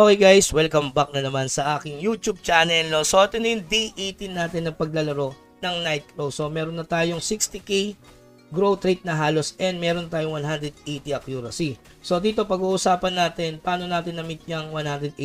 Okay guys, welcome back na naman sa aking YouTube channel. No? So ito na yung day 18 natin ng paglalaro ng Nightclaw. So meron na tayong 60k growth rate na halos and meron tayong 180 accuracy. So dito pag-uusapan natin paano natin na-meet yung 180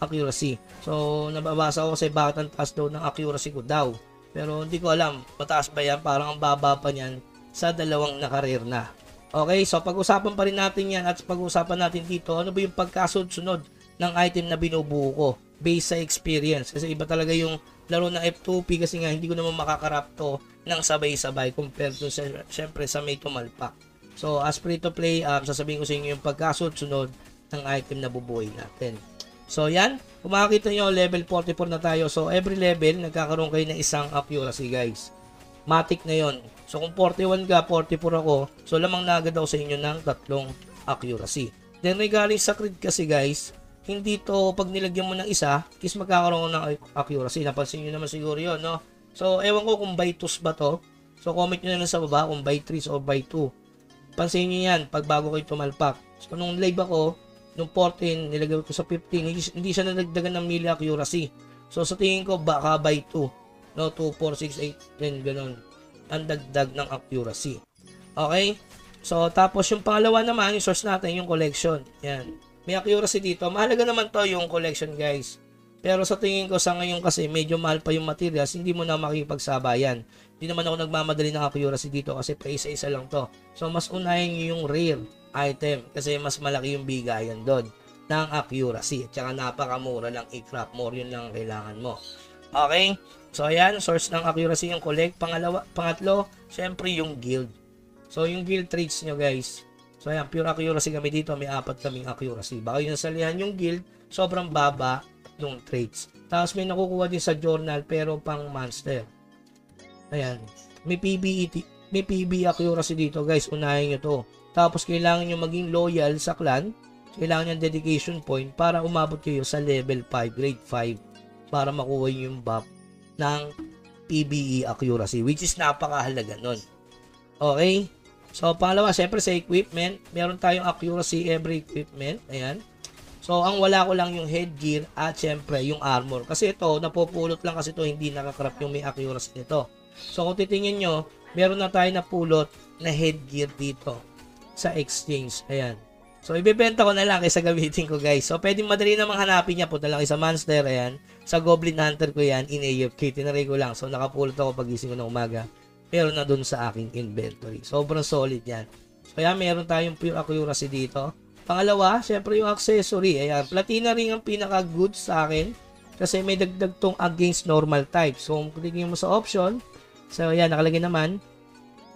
accuracy. So nababasa ko kasi bakit ang taas daw ng accuracy ko daw. Pero hindi ko alam, mataas ba yan? Parang ang baba pa niyan sa dalawang nakarear na. Okay, so pag-usapan pa rin natin yan at pag-usapan natin dito, ano ba yung pagkasunod-sunod ng item na binubuo ko based sa experience. Kasi iba talaga yung laro ng F2P kasi nga hindi ko naman makakarap to ng sabay-sabay compared to syempre sa may tumalpak. So as free to play, sasabihin ko sa inyo yung pagkasunod-sunod ng item na bubuoy natin. So yan, kung makikita nyo, level 44 na tayo. So every level, nagkakaroon kayo ng isang accuracy guys. Matic na yon. So kung 41 ka, 44 ako, so lamang na agad ako sa inyo ng 3 accuracy. Then regarding sa crit kasi guys, hindi to pag nilagyan mo ng isa, is magkakaroon ng accuracy. Napansin nyo naman siguro yun, no? So ewan ko kung by 2s ba to. So comment nyo na lang sa baba kung by 3s o by 2. Pansin nyo yan pag bago kayo tumalpak. So nung live ako, nung 14, nilagay ko sa 15, hindi siya nadagdagan ng melee accuracy. So sa tingin ko baka by 2. No, 2, 4, 6, 8, then ganun. Ang dagdag ng accuracy. Okay? So tapos yung pangalawa naman, yung source natin, yung collection. Yan. May accuracy dito. Mahalaga naman to yung collection guys. Pero sa tingin ko sa ngayon kasi medyo mahal pa yung materials, hindi mo na makipagsabayan. Hindi naman ako nagmamadali ng accuracy dito kasi pa isa-isa lang to. So mas unahin nyo yung rare item kasi mas malaki yung bigayan doon ng accuracy. At saka napakamura lang i-crop more, yun lang kailangan mo. Okay? So ayan, source ng accuracy yung collect. Pangatlo, syempre yung guild. So yung guild traits nyo guys. So ayan, pure accuracy kami dito, may 4 kaming accuracy. Baka yung nasalihan yung guild, sobrang baba yung traits. Tapos may nakukuha din sa journal pero pang monster. Ayan, may PB accuracy dito guys, unahin nyo to. Tapos kailangan nyo maging loyal sa clan, kailangan nyo dedication point para umabot kayo sa level 5, grade 5 para makuha yung buff ng PBE accuracy, which is napakahalaga nun. Okay? So, pangalawa, syempre sa equipment, meron tayong accuracy every equipment. Ayan. So, ang wala ko lang yung headgear at syempre yung armor. Kasi ito, napupulot lang kasi ito, hindi nakakrap yung may accuracy nito. So, kung titingin nyo, meron na tayo napulot na headgear dito sa exchange. Ayan. So, ibebenta ko na lang kaysa gamitin ko guys. So, pwedeng madali namang hanapin niya. Punta lang sa monster. Ayan. Sa Goblin Hunter ko yan, in AFK. Tinaray ko lang. So, nakapulot ako pagising ko ng umaga. Meron na dun sa aking inventory. Sobrang solid yan. So, ayan, meron tayong pure accuracy dito. Pangalawa, syempre yung accessory. Ayan, platina ring ang pinaka-good sa akin. Kasi may dagdag tong against normal type. So, kung tingin mo sa option, so, ayan, nakalagay naman,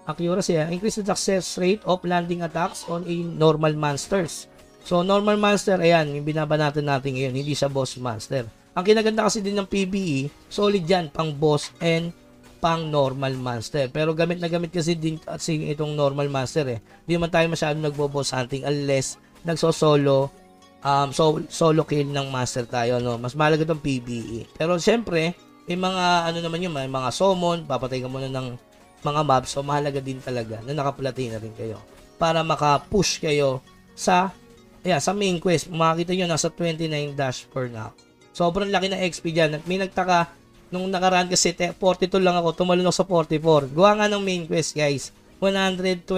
accuracy, increase the success rate of landing attacks on a normal monsters. So, normal monster, ayan, yung binabanatan natin ngayon, hindi siya boss monster. Ang kinaganda kasi din ng PBE, solid yan, pang boss and pang normal monster. Pero gamit na gamit kasi din at itong normal monster eh. Hindi man tayo masyadong nagbo-boss hunting unless nagso-solo solo kill ng master tayo, no. Mas mahalaga tong PBE. Pero syempre, may mga ano naman yun, may mga summon, papatay ka muna ng mga mobs, so mahalaga din talaga na nakaplatina rin kayo para maka-push kayo sa sa main quest. Makikita nyo, nasa 29 dash per na. Sobrang laki ng XP dyan. May nagtaka nung nakaraan kasi 42 lang ako, tumalon ako sa 44. Gawa nga ng main quest guys, 124%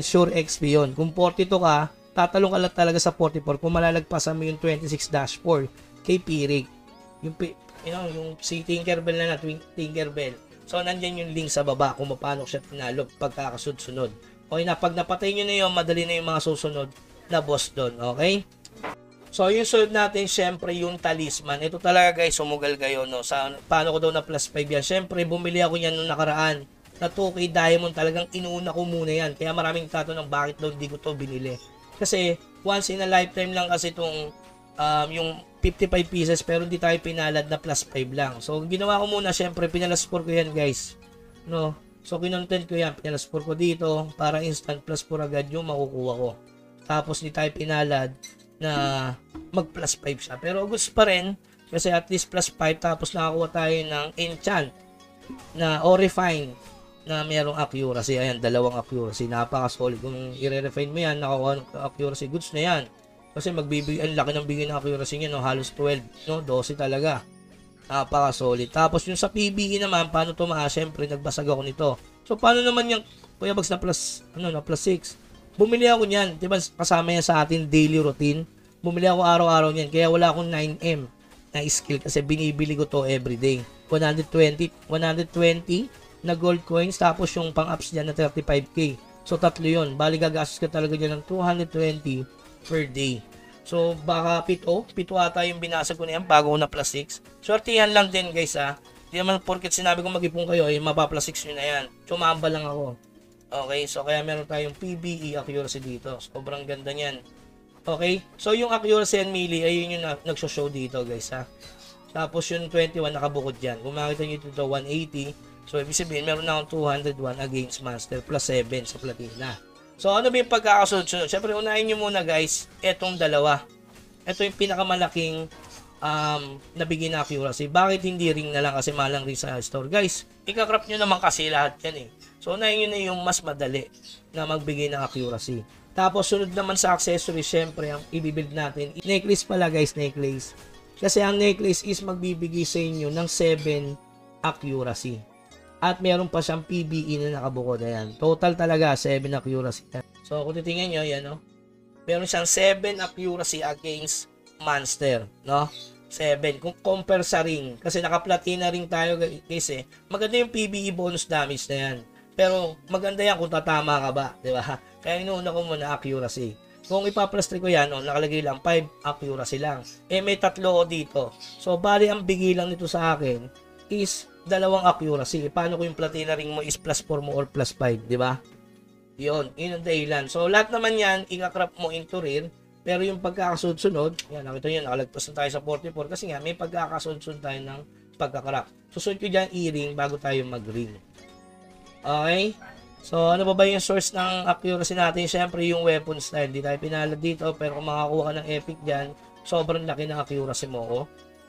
sure XP yun. Kung 42 ka, tatalong ka lang talaga sa 44 kung malalagpasan mo yung 26-4 kay Pirig. Yung si Tinkerbell na Tinkerbell. So nandyan yung link sa baba kung paano siya tinalo pagkakasunod-sunod. Okay na, pag napatay nyo na yun, madali na yung mga susunod na boss doon. Okay? So, yung sunod natin, syempre, yung talisman. Ito talaga, guys, sumugal kayo, no? Paano ko daw na plus 5 yan? Syempre, bumili ako yan nung nakaraan. Na 2K Diamond, talagang inuuna ko muna yan. Kaya maraming tatanong bakit daw hindi ko to binili. Kasi, once in a lifetime lang kasi itong, yung 55 pieces, pero hindi tayo pinalad na plus 5 lang. So, ginawa ko muna, syempre, pinalaspor ko yan, guys. No? So, kinontent ko yan. Pinalaspor ko dito, para instant plus 4 agad yung makukuha ko. Tapos, hindi tayo pinalad na mag plus 5 siya. Pero gusto pa rin kasi at least plus 5 tapos nakakuha tayo ng enchant na o refine na merong accuracy. Ayan, 2 accuracy. Napaka solid. Kung i-refine mo yan, nakakuha ng accuracy goods na yan. Kasi magbibigay, ang laki ng bigay ng accuracy niya, no? Halos 12, no? 12 talaga. Napaka-solid. Tapos yung sa PBE naman, paano tumaas? Siyempre, nagbasag ako nito. So, paano naman yung Kuya Bags na plus, na plus 6? Bumili ako niyan. Diba, kasama yan sa ating daily routine. Bumili ako araw-araw niyan. Kaya wala akong 9M na skill kasi binibili ko to everyday. 120 na gold coins, tapos yung pang-ups dyan na 35k. So, tatlo yun. Bali, gagastos ka talaga dyan ng 220 per day. So, baka pito ata yung binasag ko na yan bago na plus 6. Swertihan lang din guys ha. Di naman porket sinabi ko mag-ipon kayo, mapa-plus 6 nyo na yan. Tumamba lang ako. Okay, so kaya meron tayong PBE accuracy dito. Sobrang ganda niyan. Okay, so yung accuracy and melee, ayun yung nagsho-show dito guys ha. Tapos yung 21 nakabukod dyan. Kung makita nyo dito 180. So, ibig sabihin, meron na akong 201 against Monster plus 7 sa Platina. So, ano ba yung pagkakasunod-sunod? Siyempre, unahin nyo muna guys, etong dalawa. Ito yung pinakamalaking nabigyan na accuracy. Bakit hindi ring na lang kasi malang ring sa store? Guys, ikakrap nyo naman kasi lahat yan eh. So, unahin nyo na yung mas madali na magbigay ng accuracy. Tapos, sunod naman sa accessory, syempre, ang ibibuild natin. Necklace pala guys, necklace. Kasi ang necklace is magbibigay sa inyo ng 7 accuracy. At meron pa siyang PBE na nakabukod. Ayan. Total talaga, 7 accuracy. So, kung titingnan nyo, yan, no? Meron siyang 7 accuracy against Monster, no? 7. Kung compare sa ring, kasi naka-platina ring tayo, guys, eh. Maganda yung PBE bonus damage na yan. Pero, maganda yan kung tatama ka ba, di ba? Kaya inuuna ko muna accuracy. Kung ipa-plus 3 ko yan, oh, nakalagay lang 5 accuracy lang. Eh, may 3 ko dito. So, bali ang bigay lang nito sa akin is 2 accuracy. Paano ko yung platina ring mo is plus 4 mo or plus 5, di ba? Yun ang dahilan. So, lahat naman yan, ikakrap mo into rare. Pero yung pagkakasunod-sunod, yan, nakita nyo, nakalagpas na tayo sa 44 kasi nga, may pagkakasunod-sunod tayo ng pagkakrap. Susunod ko dyan i-ring bago tayo mag-ring. Okay? So, ano ba yung source ng accuracy natin? Siyempre, yung weapon style. Hindi tayo pinalad dito, pero kung makakuha ka ng epic dyan, sobrang laki ng accuracy mo ko.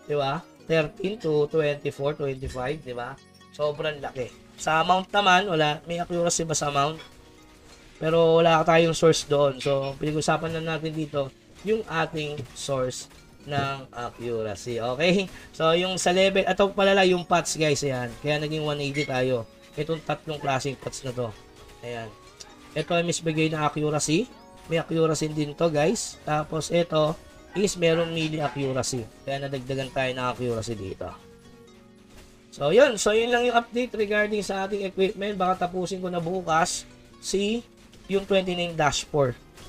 Di ba? 13 to 24, 25, di ba? Sobrang laki. Sa amount naman, wala. May accuracy ba sa amount? Pero wala tayong source doon. So, pinag-usapan na natin dito yung ating source ng accuracy. Okay? So, yung sa level, ito palala yung pots guys, ayan. Kaya naging 180 tayo. Itong tatlong klaseng pots na to. Ayan. Ito ay misbigay na accuracy. May accuracy din to guys. Tapos ito is meron melee accuracy. Kaya nadagdagan tayo ng accuracy dito. So, yun. So, yun lang yung update regarding sa ating equipment. Baka tapusin ko na bukas yung 29-4.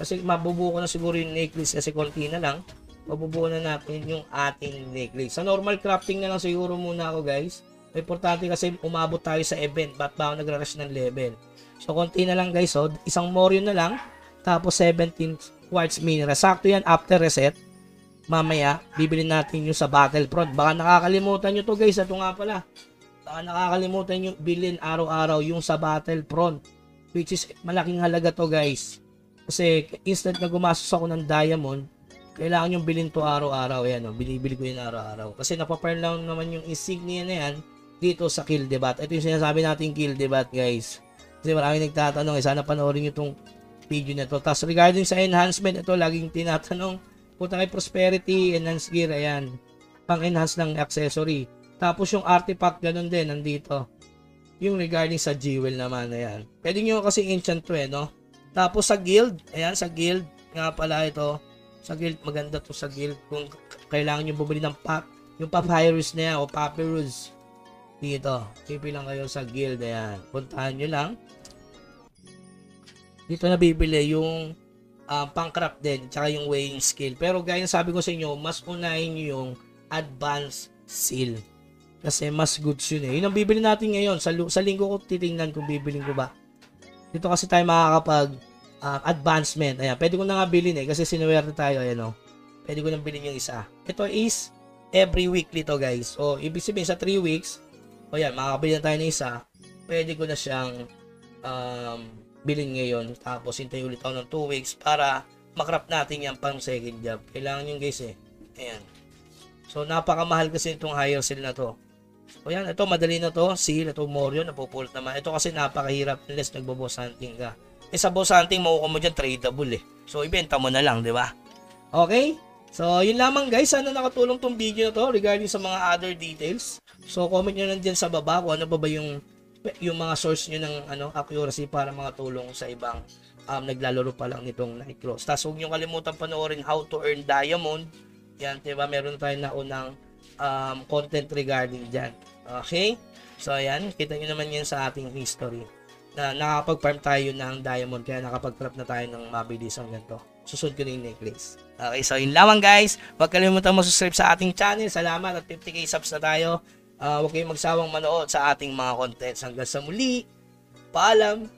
Kasi mabubuo ko na siguro yung necklace kasi konti na lang. Mabubuo na natin yung ating necklace. Sa normal crafting na lang siguro muna ako guys. Importante kasi umabot tayo sa event. Ba't ba ako nagra-rush ng level? So, konti na lang guys. So, isang Morion na lang. Tapos 17 quartz mineral. Sakto yan after reset. Mamaya, bibili natin yung sa Battlefront. Baka nakakalimutan nyo to guys. Ito nga pala. Baka nakakalimutan nyo bilhin araw-araw yung sa Battlefront. Which is malaking halaga to guys. Kasi instant na gumastos ako ng diamond, kailangan yung bilhin to araw-araw. Ayan o, binibili ko yun araw-araw. Kasi napaparn lang naman yung insignia na yan dito sa Kill Debat. Ito yung sinasabi natin Kill Debat guys. Kasi maraming nagtatanong, sana panoorin nyo itong video na to. Tapos regarding sa enhancement, ito laging tinatanong, punta kay prosperity, enhance gear, ayan. Pang-enhance ng accessory. Tapos yung artifact, ganun din, nandito. Yung regarding sa jewel naman, ayan. Pwede nyo kasi enchant to no? Tapos sa guild, ayan, sa guild, nga pala ito. Sa guild, maganda to sa guild. Kung kailangan nyo bumili ng yung papyrus na yan, o papyrus. Dito, pipilang kayo sa guild, ayan. Puntahan nyo lang. Dito na bibili yung pang-craft din, tsaka yung weighing skill. Pero gaya sabi ko sa inyo, mas unahin nyo yung advanced seal. Kasi mas goods yun eh. Yun ang bibili natin ngayon. Sa linggo ko titingnan kung bibilin ko ba. Dito kasi tayo makakapag advancement. Ayan, pwede ko na nga bilhin eh. Kasi sinuwerte tayo. Ayan o. Pwede ko nang bilhin yung isa. Ito is every weekly to guys. So, ibig sabihin sa 3 weeks, o yan, makakabili na tayo ng isa. Pwede ko na siyang bilhin ngayon. Tapos, hintayin ulit ako ng 2 weeks para makrap natin yan pang second job. Kailangan yung guys eh. Ayan. So, napakamahal kasi itong higher seal na to. So, yan. Ito, madali na to. Seal. Ito, Morion. Napupulot naman. Ito kasi napakahirap unless nagbo-boss hunting ka. Eh, sa boss hunting, makukuha mo dyan tradable eh. So, ibenta mo na lang, di ba? Okay? So, yun lamang guys. Sana nakatulong tong video na to regarding sa mga other details. So, comment nyo lang dyan sa baba kung ano ba yung mga source nyo ng accuracy para mga tulong sa ibang naglalaro pa lang nitong Nightcross. Tapos huwag nyo kalimutan panoorin How to Earn Diamond. Yan, diba? Meron tayong naunang content regarding dyan. Okay? So, ayan. Kita nyo naman yan sa ating history. Na nakapag-farm tayo ng diamond. Kaya nakapag-trap na tayo ng mabilis ang ganito. Susunod ko na yung necklace. Okay, so yun lamang guys. Huwag kalimutan mo-subscribe sa ating channel. Salamat at 50k subs na tayo. Huwag kayong magsawang manood sa ating mga contents. Hanggang sa muli. Paalam.